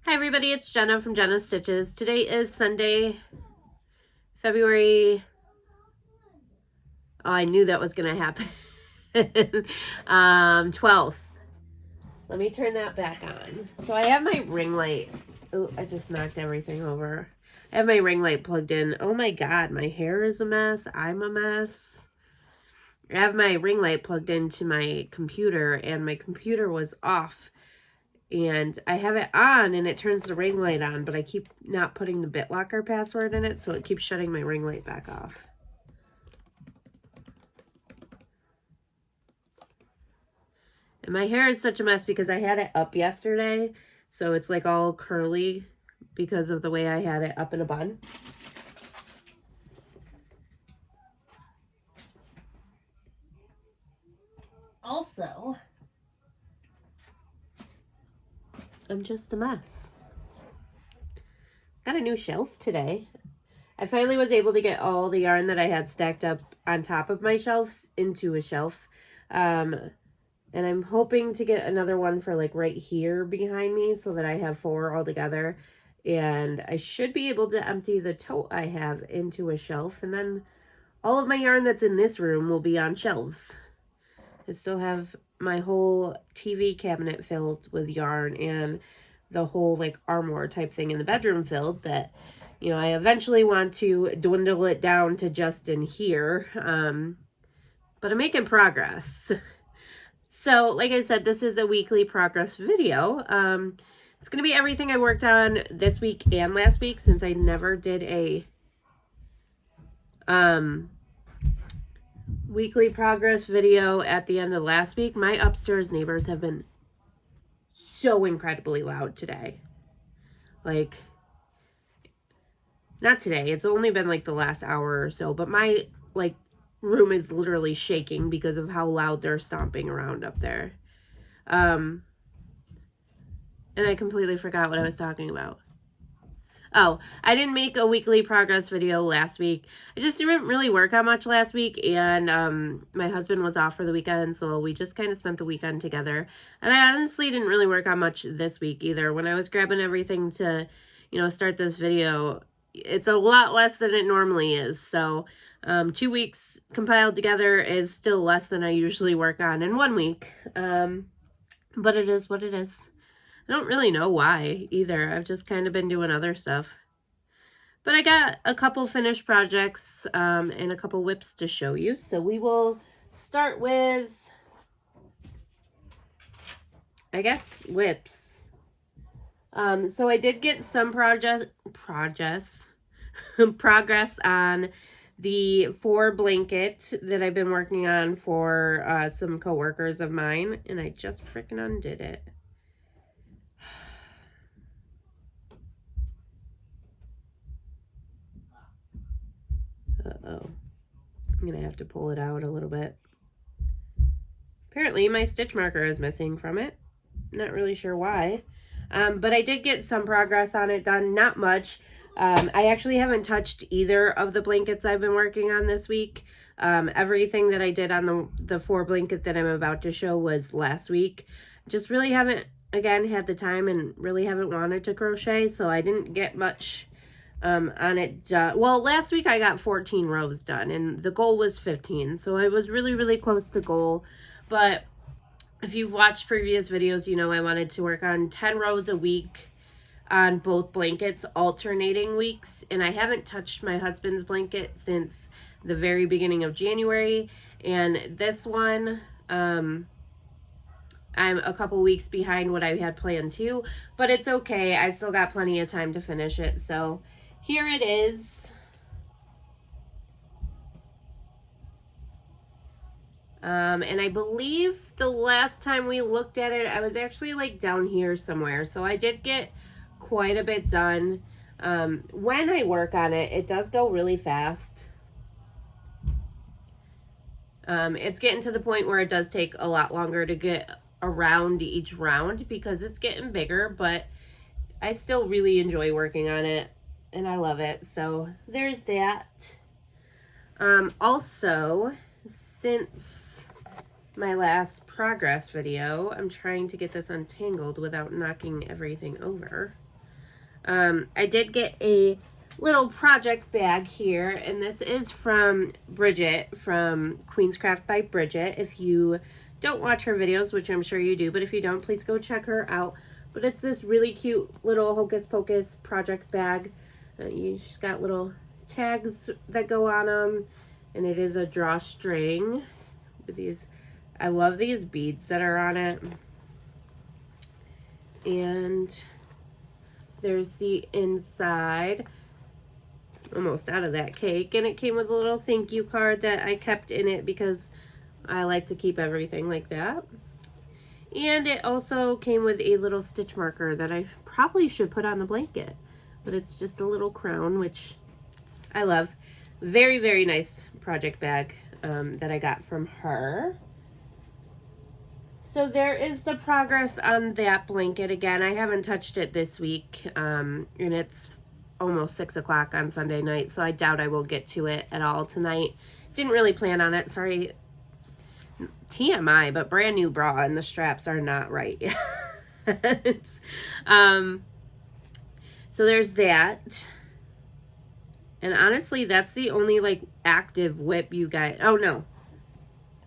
Hi everybody, it's Jenna from Jenna Stitches. Today is Sunday, February, I knew that was going to happen, 12th. Let me turn that back on. So I have my ring light. Oh, I just knocked everything over. I have my ring light plugged in. Oh my God, my hair is a mess. I'm a mess. I have my ring light plugged into my computer and my computer was off. And I have it on and it turns the ring light on, but I keep not putting the BitLocker password in it, so it keeps shutting my ring light back off. And my hair is such a mess because I had it up yesterday, so it's like all curly because of the way I had it up in a bun. Also, I'm just a mess. Got a new shelf today. I finally was able to get all the yarn that I had stacked up on top of my shelves into a shelf. And I'm hoping to get another one for like right here behind me so that I have 4 all together. And I should be able to empty the tote I have into a shelf. And then all of my yarn that's in this room will be on shelves. I still have my whole TV cabinet filled with yarn and the whole like armoire type thing in the bedroom filled that, you know, I eventually want to dwindle it down to just in here. But I'm making progress. So like I said, this is a weekly progress video. It's going to be everything I worked on this week and last week since I never did a weekly progress video at the end of last week. My upstairs neighbors have been so incredibly loud today. Like, not today. It's only been like the last hour or so, but my like room is literally shaking because of how loud they're stomping around up there. And I completely forgot what I was talking about. Oh, I didn't make a weekly progress video last week. I just didn't really work on much last week, and my husband was off for the weekend, so we just kind of spent the weekend together. And I honestly didn't really work on much this week either. When I was grabbing everything to, you know, start this video, it's a lot less than it normally is. So 2 weeks compiled together is still less than I usually work on in 1 week. But it is what it is. I don't really know why either. I've just kind of been doing other stuff. But I got a couple finished projects and a couple whips to show you. So we will start with, I guess, whips. So I did get some progress on the 4 blanket that I've been working on for some coworkers of mine. And I just freaking undid it. Uh-oh. I'm going to have to pull it out a little bit. Apparently, my stitch marker is missing from it. Not really sure why. But I did get some progress on it done. Not much. I actually haven't touched either of the blankets I've been working on this week. Everything that I did on the 4 blanket that I'm about to show was last week. Just really haven't, again, had the time and really haven't wanted to crochet. So I didn't get much on it done. Well, last week I got 14 rows done and the goal was 15. So I was really, really close to goal. But if you've watched previous videos, you know I wanted to work on 10 rows a week on both blankets, alternating weeks. And I haven't touched my husband's blanket since the very beginning of January. And this one, I'm a couple weeks behind what I had planned to. But it's okay. I still got plenty of time to finish it. So here it is. And I believe the last time we looked at it, I was actually like down here somewhere. So I did get quite a bit done. When I work on it, it does go really fast. It's getting to the point where it does take a lot longer to get around each round because it's getting bigger, but I still really enjoy working on it. And I love it. So there's that. Also, since my last progress video, I'm trying to get this untangled without knocking everything over. I did get a little project bag here, and this is from Bridget from Queenscraft by Bridget. If you don't watch her videos, which I'm sure you do, but if you don't, please go check her out. But it's this really cute little Hocus Pocus project bag. She's got little tags that go on them, and it is a drawstring with these. I love these beads that are on it. And there's the inside. Almost out of that cake, and it came with a little thank you card that I kept in it because I like to keep everything like that. And it also came with a little stitch marker that I probably should put on the blanket, but it's just a little crown, which I love. Very, very nice project bag that I got from her. So there is the progress on that blanket. Again, I haven't touched it this week, and it's almost 6 o'clock on Sunday night, so I doubt I will get to it at all tonight. Didn't really plan on it. Sorry, TMI, but brand new bra and the straps are not right yet. So there's that. And honestly, that's the only like active whip you guys. Oh no,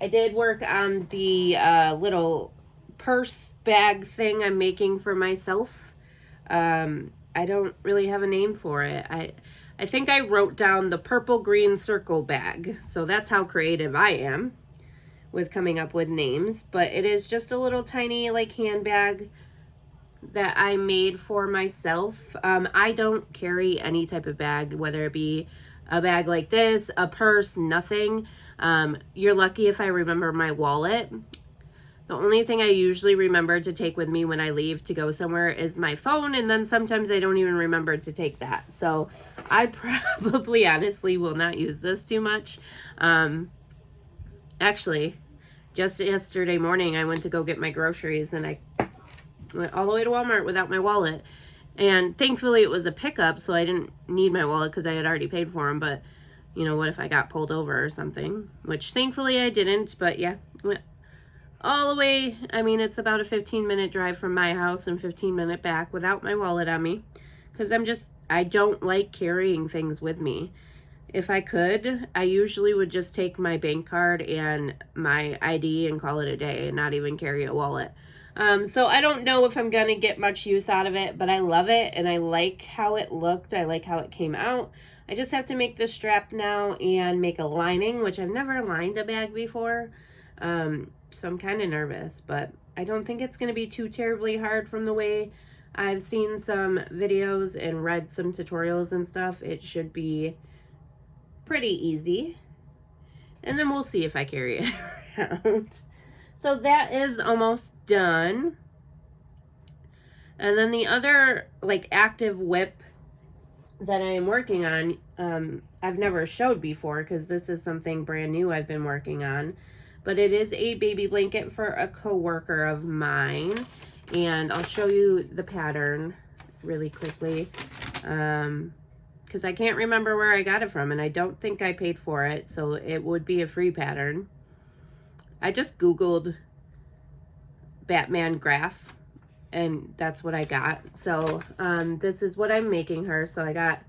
I did work on the little purse bag thing I'm making for myself. I don't really have a name for it. I think I wrote down the purple green circle bag. So that's how creative I am with coming up with names. But it is just a little tiny like handbag that I made for myself. I don't carry any type of bag, whether it be a bag like this, a purse, nothing. You're lucky if I remember my wallet. The only thing I usually remember to take with me when I leave to go somewhere is my phone, and then sometimes I don't even remember to take that. So I probably honestly will not use this too much. Actually, just yesterday morning I went to go get my groceries, and I went all the way to Walmart without my wallet. And thankfully it was a pickup, so I didn't need my wallet because I had already paid for them. But, you know, what if I got pulled over or something? Which thankfully I didn't, but yeah. Went all the way, I mean, it's about a 15-minute drive from my house and 15-minute back without my wallet on me. Because I don't like carrying things with me. If I could, I usually would just take my bank card and my ID and call it a day and not even carry a wallet. So I don't know if I'm going to get much use out of it, but I love it and I like how it looked. I like how it came out. I just have to make the strap now and make a lining, which I've never lined a bag before. So I'm kind of nervous, but I don't think it's going to be too terribly hard from the way I've seen some videos and read some tutorials and stuff. It should be pretty easy. And then we'll see if I carry it around. So that is almost done. And then the other like active whip that I am working on, I've never showed before because this is something brand new I've been working on. But it is a baby blanket for a coworker of mine. And I'll show you the pattern really quickly. Because I can't remember where I got it from. And I don't think I paid for it. So it would be a free pattern. I just Googled Batman graph. And that's what I got. So this is what I'm making her. So I got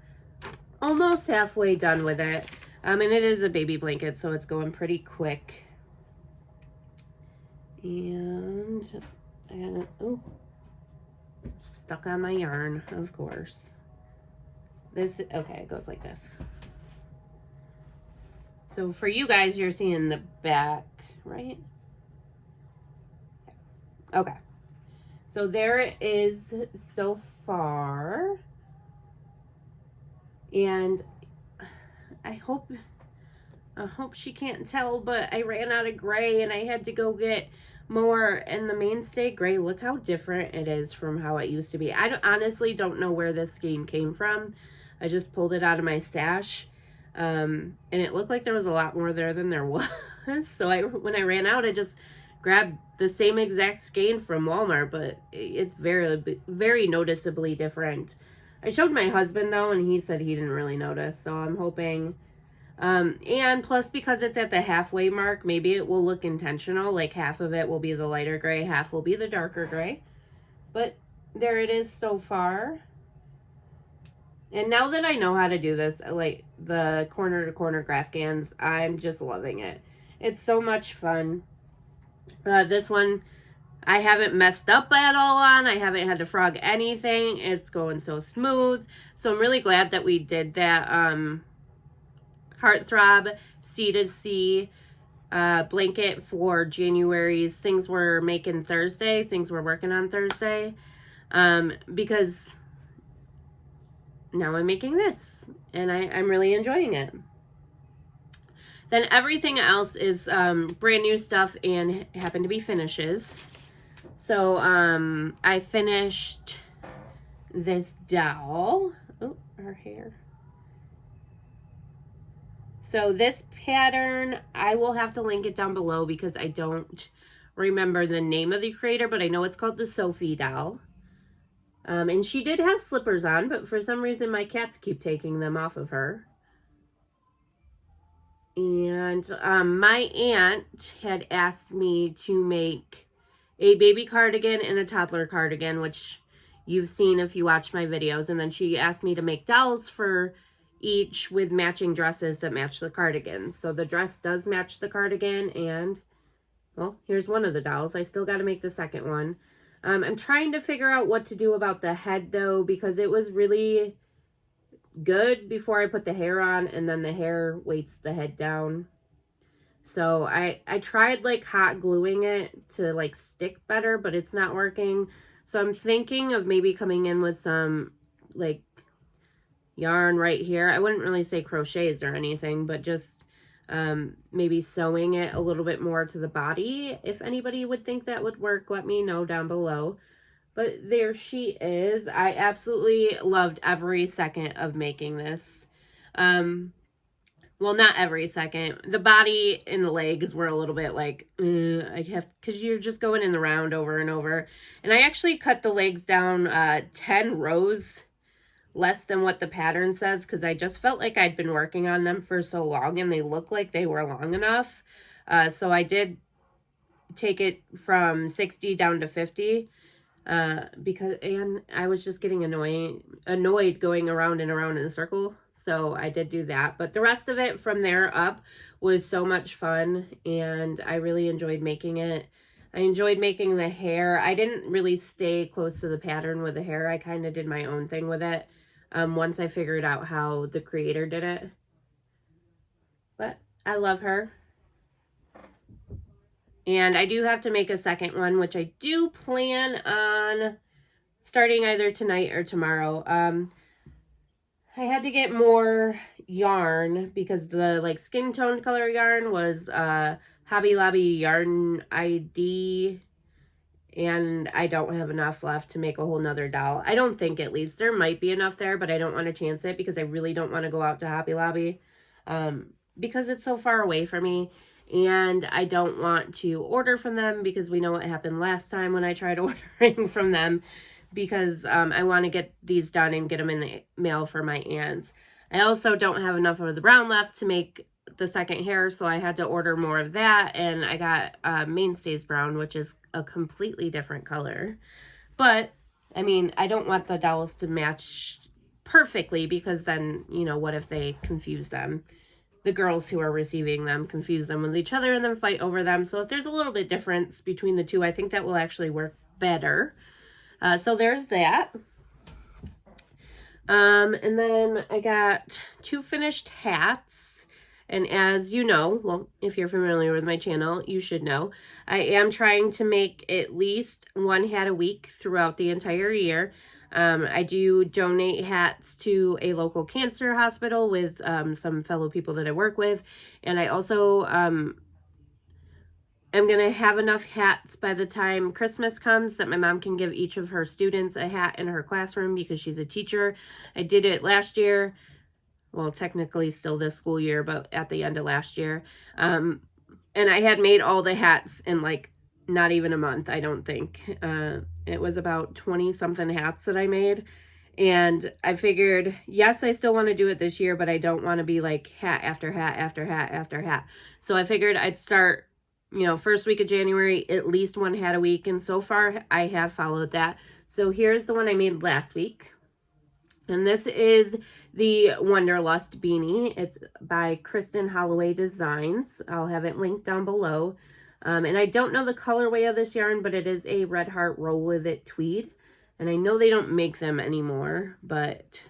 almost halfway done with it. And it is a baby blanket. So it's going pretty quick. And oh, stuck on my yarn, of course. Okay, it goes like this. So for you guys, you're seeing the back, right? Okay. So there it is so far. And I hope she can't tell, but I ran out of gray and I had to go get more. And the mainstay gray, look how different it is from how it used to be. I honestly don't know where this skein came from. I just pulled it out of my stash. And it looked like there was a lot more there than there was. So when I ran out, I just grabbed the same exact skein from Walmart, but it's very, very noticeably different. I showed my husband though, and he said he didn't really notice. So I'm hoping, and plus because it's at the halfway mark, maybe it will look intentional. Like half of it will be the lighter gray, half will be the darker gray. But there it is so far. And now that I know how to do this, like the corner to corner Graphgans, I'm just loving it. It's so much fun. This one I haven't messed up at all on. I haven't had to frog anything. It's going so smooth. So I'm really glad that we did that Heartthrob C2C blanket for January's things we're making Thursday, things we're working on Thursday, because now I'm making this and I'm really enjoying it. Then everything else is brand new stuff and happen to be finishes. So I finished this doll. Oh, her hair. So this pattern, I will have to link it down below because I don't remember the name of the creator, but I know it's called the Sophie doll. And she did have slippers on, but for some reason my cats keep taking them off of her. And my aunt had asked me to make a baby cardigan and a toddler cardigan, which you've seen if you watch my videos. And then she asked me to make dolls for each with matching dresses that match the cardigans. So the dress does match the cardigan, and well, here's one of the dolls. I still got to make the second one. I'm trying to figure out what to do about the head though, because it was really good before I put the hair on, and then the hair weights the head down. So I tried like hot gluing it to like stick better, but it's not working. So I'm thinking of maybe coming in with some like yarn right here. I wouldn't really say crochets or anything, but just maybe sewing it a little bit more to the body. If anybody would think that would work, let me know down below. But there she is. I absolutely loved every second of making this. Well, not every second. The body and the legs were a little bit like, because you're just going in the round over and over. And I actually cut the legs down 10 rows less than what the pattern says, because I just felt like I'd been working on them for so long and they look like they were long enough. So I did take it from 60 down to 50 and I was just getting annoyed going around and around in a circle. So I did do that, but the rest of it from there up was so much fun and I really enjoyed making it. I enjoyed making the hair. I didn't really stay close to the pattern with the hair. I kind of did my own thing with it once I figured out how the creator did it. But I love her. And I do have to make a second one, which I do plan on starting either tonight or tomorrow. I had to get more yarn because the like skin tone color yarn was Hobby Lobby Yarn ID, and I don't have enough left to make a whole nother doll. I don't think, at least. There might be enough there, but I don't want to chance it because I really don't want to go out to Hobby Lobby because it's so far away from me. And I don't want to order from them because we know what happened last time when I tried ordering from them, because I want to get these done and get them in the mail for my aunts. I also don't have enough of the brown left to make the second hair, so I had to order more of that, and I got Mainstays brown, which is a completely different color. But, I mean, I don't want the dolls to match perfectly, because then, you know, what if they confuse them? The girls who are receiving them confuse them with each other and then fight over them. So if there's a little bit difference between the two, I think that will actually work better. So there's that. And then I got 2 finished hats. And as you know, well, if you're familiar with my channel, you should know, I am trying to make at least 1 hat a week throughout the entire year. I do donate hats to a local cancer hospital with some fellow people that I work with. And I also am going to have enough hats by the time Christmas comes that my mom can give each of her students a hat in her classroom because she's a teacher. I did it last year. Well, technically still this school year, but at the end of last year. And I had made all the hats in like not even a month, I don't think. It was about 20 something hats that I made. And I figured, yes, I still want to do it this year, but I don't want to be like hat after hat after hat after hat. So I figured I'd start, you know, first week of January, at least 1 hat a week. And so far I have followed that. So here's the one I made last week. And this is the Wanderlust beanie. It's by Kristen Holloway Designs. I'll have it linked down below. And I don't know the colorway of this yarn, but it is a Red Heart Roll With It tweed. And I know they don't make them anymore, but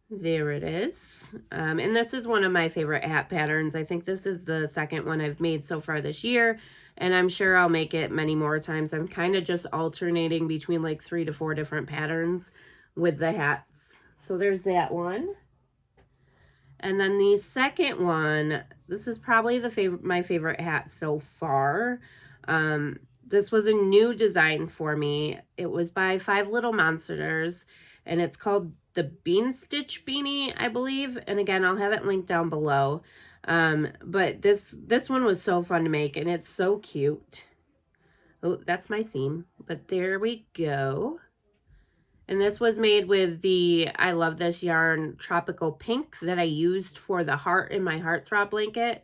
there it is. And this is one of my favorite hat patterns. I think this is the second one I've made so far this year, and I'm sure I'll make it many more times. I'm kind of just alternating between like 3 to 4 different patterns with the hats. So there's that one. And then the second one, this is probably my favorite hat so far. This was a new design for me. It was by Five Little Monsters, and it's called the Bean Stitch Beanie, I believe. And again, I'll have it linked down below. But this one was so fun to make, and it's so cute. Oh, that's my seam, but there we go. And this was made with the, I love this yarn, Tropical Pink that I used for the heart in my Heartthrob blanket.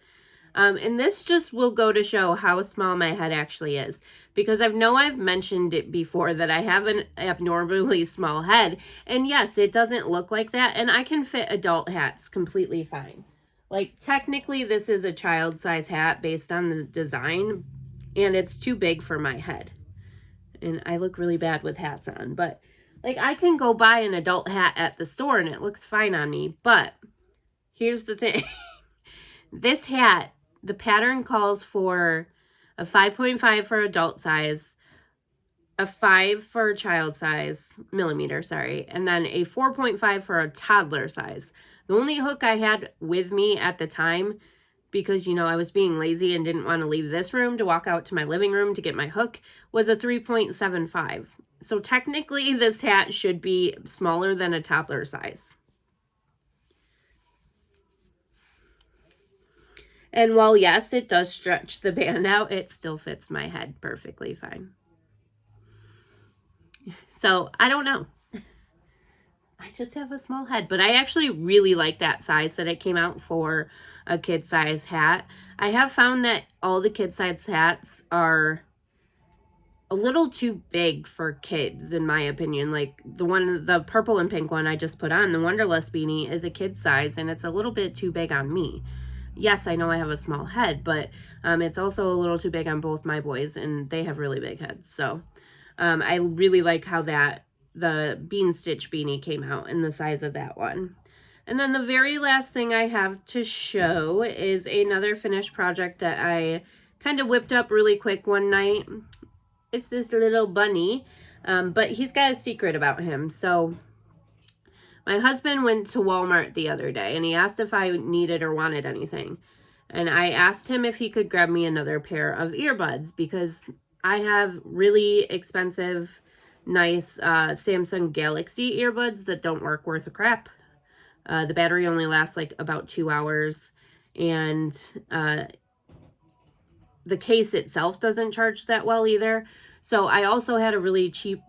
And this just will go to show how small my head actually is, because I've mentioned it before that I have an abnormally small head, and yes, it doesn't look like that, and I can fit adult hats completely fine. Like, technically this is a child size hat based on the design, and it's too big for my head, and I look really bad with hats on, but like, I can go buy an adult hat at the store and it looks fine on me. But here's the thing. This hat, the pattern calls for a 5.5 for adult size, a 5 for child size, millimeter, sorry, and then a 4.5 for a toddler size. The only hook I had with me at the time, because, you know, I was being lazy and didn't want to leave this room to walk out to my living room to get my hook, was a 3.75. So technically this hat should be smaller than a toddler size. And while, yes, it does stretch the band out, it still fits my head perfectly fine. So, I don't know. I just have a small head, but I actually really like that size that it came out for a kid size hat. I have found that all the kid size hats are a little too big for kids, in my opinion. Like the purple and pink one I just put on, the Wanderlust beanie, is a kid size, and it's a little bit too big on me. Yes, I know I have a small head, but it's also a little too big on both my boys, and they have really big heads. So I really like how the Bean Stitch beanie came out in the size of that one. And then the very last thing I have to show is another finished project that I kind of whipped up really quick one night. It's this little bunny, but he's got a secret about him. So my husband went to Walmart the other day, and he asked if I needed or wanted anything. And I asked him if he could grab me another pair of earbuds, because I have really expensive, nice Samsung Galaxy earbuds that don't work worth a crap. The battery only lasts like about 2 hours, and the case itself doesn't charge that well either. So I also had a really cheap,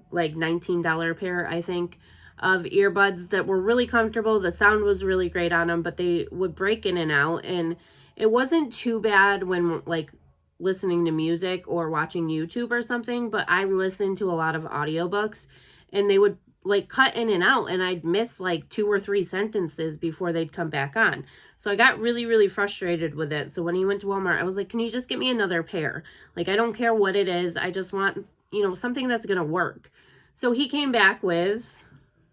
like $19 pair, I think, of earbuds that were really comfortable. The sound was really great on them, but they would break in and out. And it wasn't too bad when like listening to music or watching YouTube or something, but I listened to a lot of audiobooks, and they would like cut in and out, and I'd miss like 2 or 3 sentences before they'd come back on. So I got really, really frustrated with it. So when he went to Walmart, I was like, can you just get me another pair? Like, I don't care what it is. I just want, you know, something that's going to work. So he came back with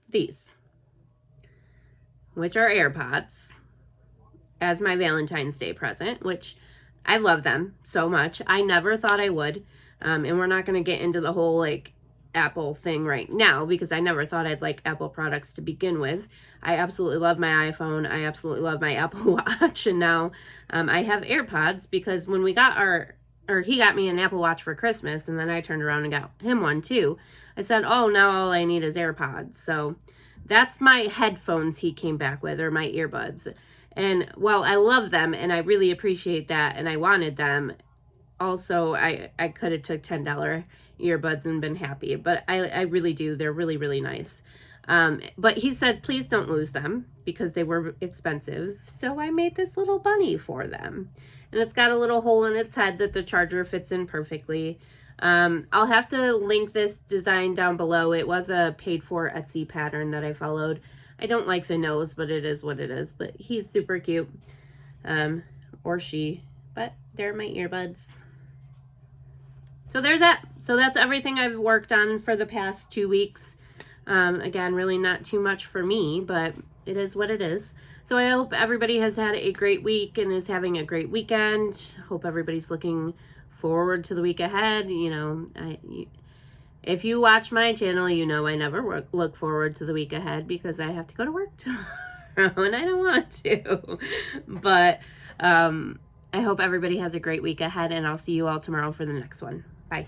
these, which are AirPods, as my Valentine's Day present, which I love them so much. I never thought I would. And we're not going to get into the whole like Apple thing right now, because I never thought I'd like Apple products to begin with. I absolutely love my iPhone. I absolutely love my Apple Watch. And now I have AirPods, because when we got he got me an Apple Watch for Christmas, and then I turned around and got him one too. I said, oh, now all I need is AirPods. So that's my headphones he came back with, or my earbuds. And while I love them and I really appreciate that and I wanted them, also I could have took $10 earbuds and been happy, but I really do. They're really, really nice. But he said, please don't lose them, because they were expensive. So I made this little bunny for them, and it's got a little hole in its head that the charger fits in perfectly. I'll have to link this design down below. It was a paid for Etsy pattern that I followed. I don't like the nose, but it is what it is. But he's super cute. Or she. But they're my earbuds. So there's that. So that's everything I've worked on for the past 2 weeks. Again, really not too much for me, but it is what it is. So I hope everybody has had a great week and is having a great weekend. Hope everybody's looking forward to the week ahead. You know, if you watch my channel, you know I never look forward to the week ahead because I have to go to work tomorrow and I don't want to. But I hope everybody has a great week ahead, and I'll see you all tomorrow for the next one. Bye.